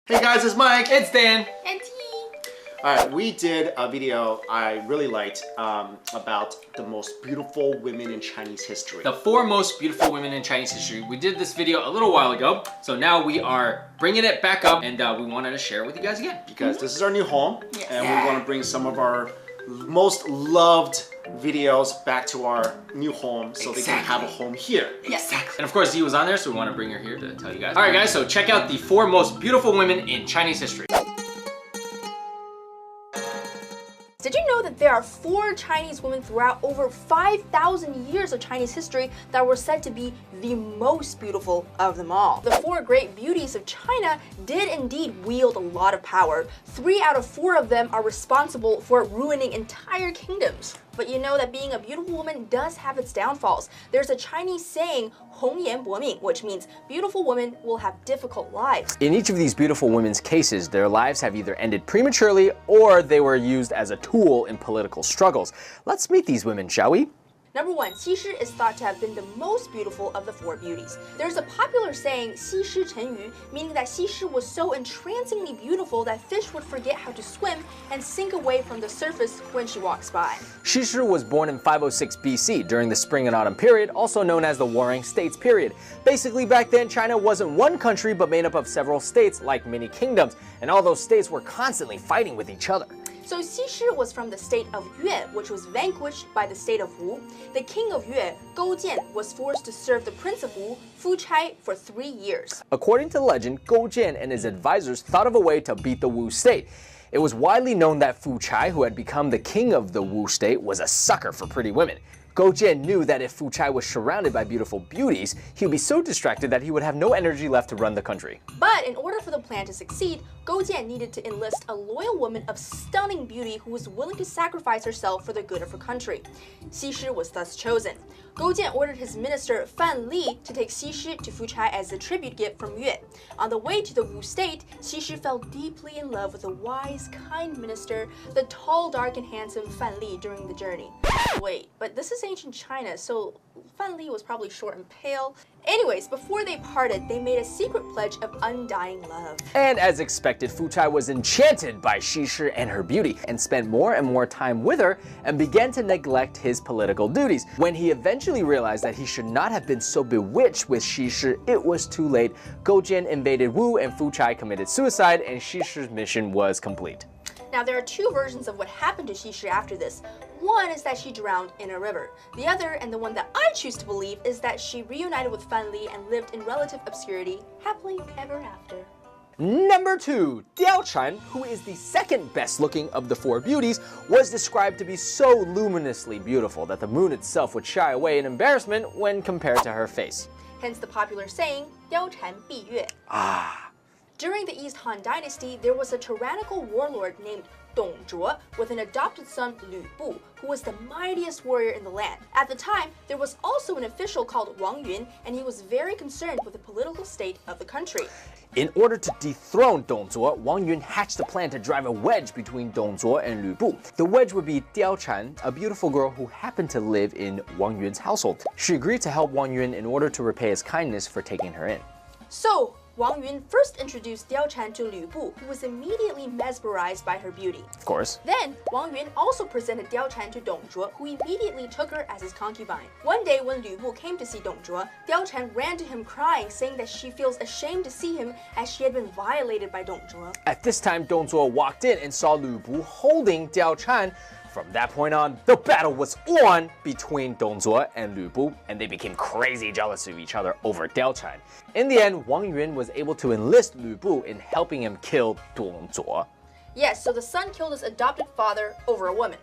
Hey guys, it's Mike. It's Dan. And T. Alright, we did a video I really liked about the most beautiful women in Chinese history. The 4 most beautiful women in Chinese history. We did this video a little while ago, so now we are bringing it back up and we wanted to share it with you guys again. Because this is our new home, Yes. and we want to bring some of our most loved videos back to our new home so they can have a home here. Exactly. And of course, Dee was on there, so we want to bring her here to tell you guys. Alright guys, so check out the 4 most beautiful women in Chinese history. Did you know that there are 4 Chinese women throughout over 5,000 years of Chinese history that were said to be the most beautiful of them all? The 4 great beauties of China did indeed wield a lot of power. 3 out of 4 of them are responsible for ruining entire kingdoms. But you know that being a beautiful woman does have its downfalls. There's a Chinese saying, 红颜薄命, which means beautiful women will have difficult lives. In each of these beautiful women's cases, their lives have either ended prematurely or they were used as a tool in political struggles. Let's meet these women, shall we? Number 1, Qi Shi is thought to have been the most beautiful of the 4 beauties. There's a popular saying, 西施沉鱼, meaning that Qi Shi was so entrancingly beautiful that fish would forget how to swim and sink away from the surface when she walks by. Qi Shi was born in 506 BC during the Spring and Autumn period, also known as the Warring States period. Basically, back then, China wasn't one country but made up of several states like mini kingdoms, and all those states were constantly fighting with each other. So Qi Shi was from the state of Yue, which was vanquished by the state of Wu. The king of Yue, Gou Jian, was forced to serve the prince of Wu, Fu Chai, for 3 years. According to legend, Gou Jian and his advisors thought of a way to beat the Wu state. It was widely known that Fu Chai, who had become the king of the Wu state, was a sucker for pretty women. Gou Jian knew that if Fu Chai was surrounded by beautiful beauties, he would be so distracted that he would have no energy left to run the country. But in order for the plan to succeed, Gou Jian needed to enlist a loyal woman of stunning beauty who was willing to sacrifice herself for the good of her country. Qi Shi was thus chosen. Gou Jian ordered his minister Fan Li to take Qi Shi to Fu Chai as a tribute gift from Yue. On the way to the Wu state, Qi Shi fell deeply in love with the wise, kind minister, the tall, dark, and handsome Fan Li during the journey. Wait, but this is ancient China, so Fan Li was probably short and pale. Anyways, before they parted, they made a secret pledge of undying love. And as expected, Fu Chai was enchanted by Qi Shi and her beauty and spent more and more time with her and began to neglect his political duties. When he eventually realized that he should not have been so bewitched with Qi Shi, it was too late. Gou Jian invaded Wu and Fu Chai committed suicide, and Qi Shi's mission was complete. Now, there are 2 versions of what happened to Qi Shi after this. One is that she drowned in a river. The other, and the one that I choose to believe, is that she reunited with Fan Li and lived in relative obscurity, happily ever after. Number 2, Diao Chan, who is the second best looking of the 4 beauties, was described to be so luminously beautiful that the moon itself would shy away in embarrassment when compared to her face. Hence the popular saying, 貂蝉闭月. During the East Han Dynasty, there was a tyrannical warlord named Dong Zhuo with an adopted son, Lü Bu, who was the mightiest warrior in the land. At the time, there was also an official called Wang Yun, and he was very concerned with the political state of the country. In order to dethrone Dong Zhuo, Wang Yun hatched a plan to drive a wedge between Dong Zhuo and Lü Bu. The wedge would be Diao Chan, a beautiful girl who happened to live in Wang Yun's household. She agreed to help Wang Yun in order to repay his kindness for taking her in. So, Wang Yun first introduced Diao Chan to Lü Bu, who was immediately mesmerized by her beauty. Of course. Then, Wang Yun also presented Diao Chan to Dong Zhuo, who immediately took her as his concubine. One day when Lü Bu came to see Dong Zhuo, Diao Chan ran to him crying, saying that she feels ashamed to see him as she had been violated by Dong Zhuo. At this time, Dong Zhuo walked in and saw Lü Bu holding Diao Chan. From that point on, the battle was on between Dong Zhuo and Lü Bu, and they became crazy jealous of each other over Diao Chan. In the end, Wang Yun was able to enlist Lü Bu in helping him kill Dong Zhuo. Yes, so the son killed his adopted father over a woman.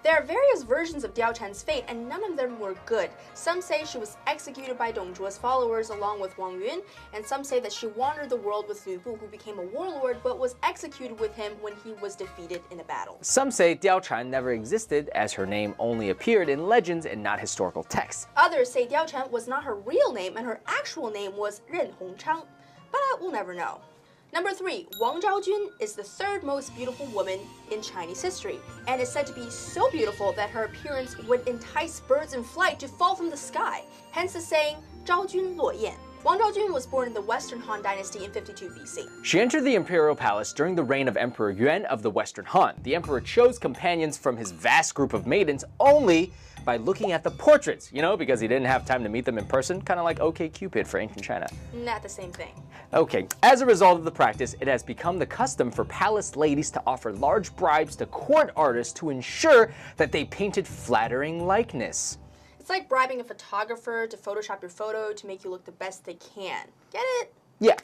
There are various versions of Diao Chan's fate, and none of them were good. Some say she was executed by Dong Zhuo's followers along with Wang Yun, and some say that she wandered the world with Lü Bu, who became a warlord but was executed with him when he was defeated in a battle. Some say Diao Chan never existed, as her name only appeared in legends and not historical texts. Others say Diao Chan was not her real name and her actual name was Ren Hongchang, but we'll never know. Number 3, Wang Zhaojun is the 3rd most beautiful woman in Chinese history, and is said to be so beautiful that her appearance would entice birds in flight to fall from the sky. Hence the saying, 昭君落雁. Wang Zhaojun was born in the Western Han Dynasty in 52 BC. She entered the imperial palace during the reign of Emperor Yuan of the Western Han. The emperor chose companions from his vast group of maidens only by looking at the portraits, because he didn't have time to meet them in person, kind of like OkCupid for ancient China. Not the same thing. Okay, as a result of the practice, it has become the custom for palace ladies to offer large bribes to court artists to ensure that they painted flattering likeness. It's like bribing a photographer to Photoshop your photo to make you look the best they can. Get it? Yeah.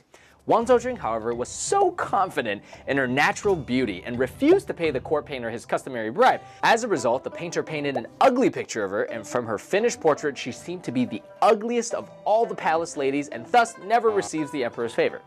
Wang Zhaojun, however, was so confident in her natural beauty and refused to pay the court painter his customary bribe. As a result, the painter painted an ugly picture of her, and from her finished portrait, she seemed to be the ugliest of all the palace ladies and thus never receives the emperor's favor.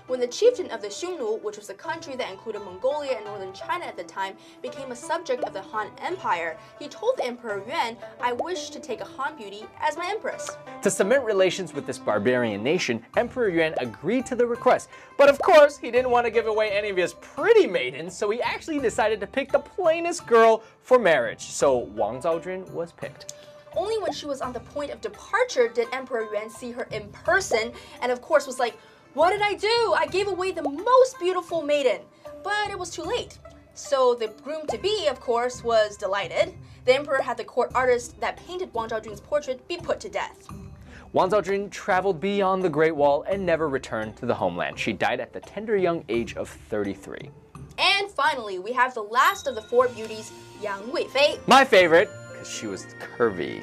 When the chieftain of the Xiongnu, which was a country that included Mongolia and northern China at the time, became a subject of the Han Empire, he told the Emperor Yuan, "I wish to take a Han beauty as my empress." To cement relations with this barbarian nation, Emperor Yuan agreed to the request. But of course, he didn't want to give away any of his pretty maidens, so he actually decided to pick the plainest girl for marriage. So Wang Zhaojun was picked. Only when she was on the point of departure did Emperor Yuan see her in person, and of course was like, "What did I do? I gave away the most beautiful maiden." But it was too late. So the groom-to-be, of course, was delighted. The emperor had the court artist that painted Wang Zhaojun's portrait be put to death. Wang Zhaojun traveled beyond the Great Wall and never returned to the homeland. She died at the tender young age of 33. And finally, we have the last of the four beauties, Yang Guifei. My favorite, because she was curvy.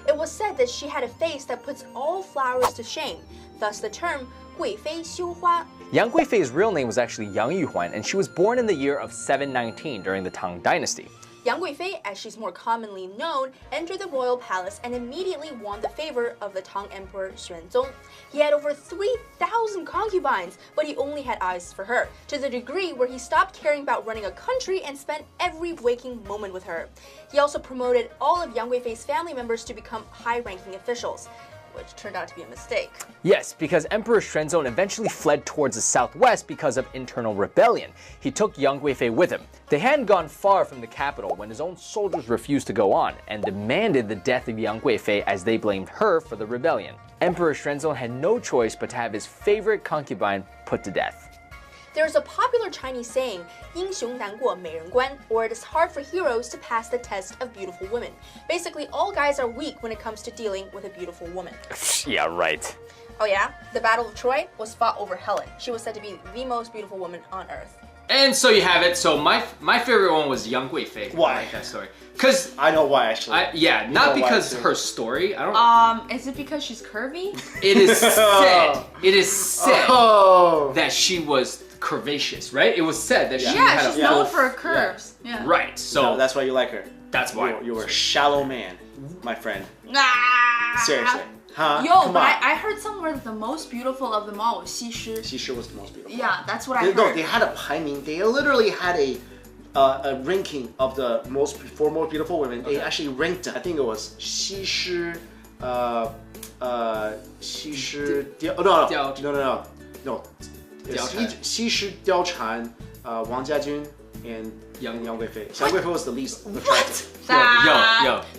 It was said that she had a face that puts all flowers to shame, thus the term 贵妃羞花. Yang Guifei's real name was actually Yang Yuhuan, and she was born in the year of 719 during the Tang Dynasty. Yang Guifei, as she's more commonly known, entered the royal palace and immediately won the favor of the Tang Emperor Xuanzong. He had over 3,000 concubines, but he only had eyes for her, to the degree where he stopped caring about running a country and spent every waking moment with her. He also promoted all of Yang Guifei's family members to become high-ranking officials, which turned out to be a mistake. Yes, because Emperor Xuanzong eventually fled towards the southwest because of internal rebellion. He took Yang Guifei with him. They hadn't gone far from the capital when his own soldiers refused to go on and demanded the death of Yang Guifei as they blamed her for the rebellion. Emperor Xuanzong had no choice but to have his favorite concubine put to death. There's a popular Chinese saying, 英雄难过美人关, or it is hard for heroes to pass the test of beautiful women. Basically, all guys are weak when it comes to dealing with a beautiful woman. Yeah, right. Oh yeah? The Battle of Troy was fought over Helen. She was said to be the most beautiful woman on earth. And so you have it. So my favorite one was Yang Guifei. Why? I like that story. Because I know why, actually. not because her story. I don't. Is it because she's curvy? It is said. It is said Oh. that she was curvaceous, right? It was said that she Yeah, had she's a known full. for her curves. Yeah. Right. So No, that's why you like her. That's why. You were a shallow man, my friend. Ah! Seriously. Huh? Yo, Come but on. I heard somewhere that the most beautiful of them all was Xi Shi. She sure was the most beautiful. Yeah, that's what I No, heard. they had a排名. They literally had a ranking of the four most beautiful women. They actually ranked them. I think it was 西施, 西施貂. Oh, no. 貂蝉. 西施貂蝉, Wang Jiajun, and Yang Guifei. Yang Guifei was the least attractive. Yo.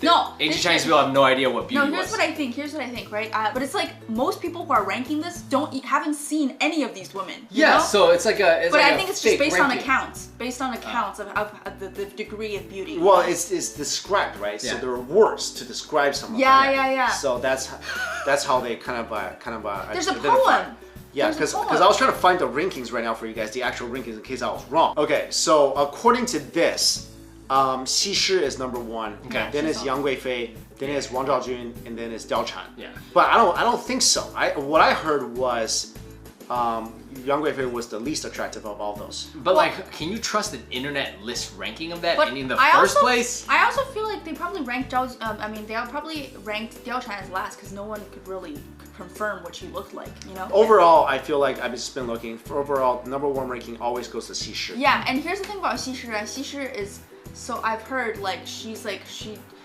No, Ancient this- Chinese people have no idea what beauty No, here's was. what I think. Here's what I think, right? But it's like most people who are ranking this haven't seen any of these women. You Yeah. know? So it's like a. But like I a think it's just fake based on ranking. accounts. Based on accounts of the degree of beauty. Well, it's described, right? So Yeah. there are words to describe someone. Yeah. So that's how they kind of There's a identify. poem. Yeah, There's a because poem. I was trying to find the rankings right now for you guys, the actual rankings, in case I was wrong. Okay, so according to this, Xi Shi is number 1. Okay. Then it's Yang Guifei. Then it's Wang Zhaojun, and then it's Diao Chan. Yeah. But I don't think so. What I heard was Yang Guifei was the least attractive of all those. But like, can you trust an internet list ranking of that But in the I first also, place? I also feel like they probably ranked they probably ranked Diao Chan as last because no one could really confirm what she looked like, you know? Overall, I feel like I've just been looking. For overall, number 1 ranking always goes to Xi Shi. Yeah, and here's the thing about Xi Shi. Xi Shi is, so I've heard, like, she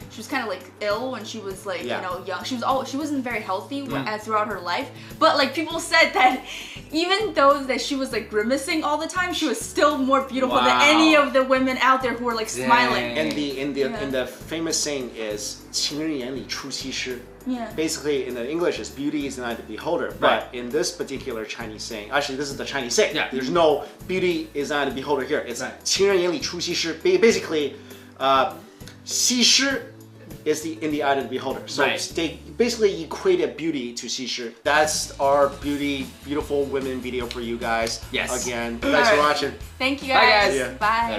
she was kind of like ill when she was like Yeah. you know young. She wasn't very healthy throughout her life. But like people said that even though that she was like grimacing all the time, she was still more beautiful than any of the women out there who were like smiling. And in the famous saying is 情人眼里出西施. Yeah. Basically, in the English, is beauty is in the eye of the beholder. But in this particular Chinese saying, actually, this is the Chinese saying. Yeah. There's no beauty is in the eye of the beholder here. It's 情人眼里出西施. Basically, 西施 is in the eye of the beholder. So they basically equated beauty to 西施. That's our beautiful women video for you guys. Yes. Again, thanks for watching. Thank you Bye, guys. guys. Bye.